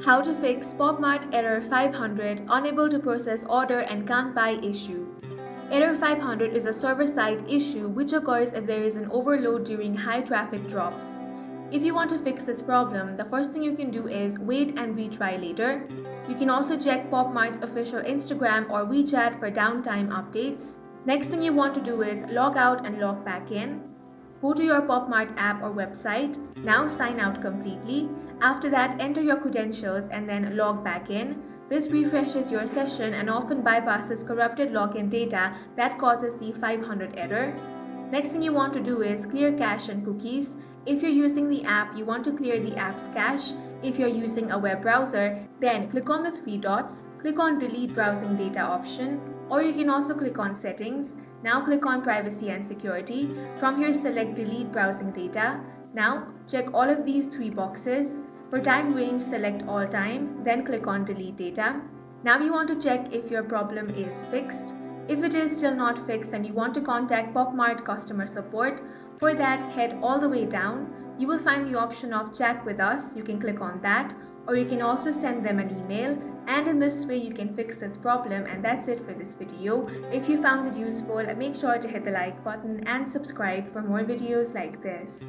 How to fix Popmart error 500 unable to process order and can't buy issue. Error 500 is a server-side issue which occurs if there is an overload during high traffic drops. If you want to fix this problem, the first thing you can do is wait and retry later. You can also check Popmart's official Instagram or WeChat for downtime updates. Next thing you want to do is log out and log back in. Go to your Popmart app or website. Now sign out completely. After that, enter your credentials and then log back in. This refreshes your session and often bypasses corrupted login data that causes the 500 error. Next thing you want to do is clear cache and cookies. If you're using the app, you want to clear the app's cache. If you're using a web browser, then click on the three dots, click on Delete Browsing Data option, or you can also click on Settings. Now click on Privacy and Security. From here, select Delete Browsing Data. Now check all of these three boxes. For time range, select All Time, then click on Delete Data. Now you want to check if your problem is fixed. If it is still not fixed and you want to contact Popmart customer support, for that head all the way down. You will find the option of Chat with Us. You can click on that, or you can also send them an email, and in this way you can fix this problem. And that's it for this video. If you found it useful, make sure to hit the like button and subscribe for more videos like this.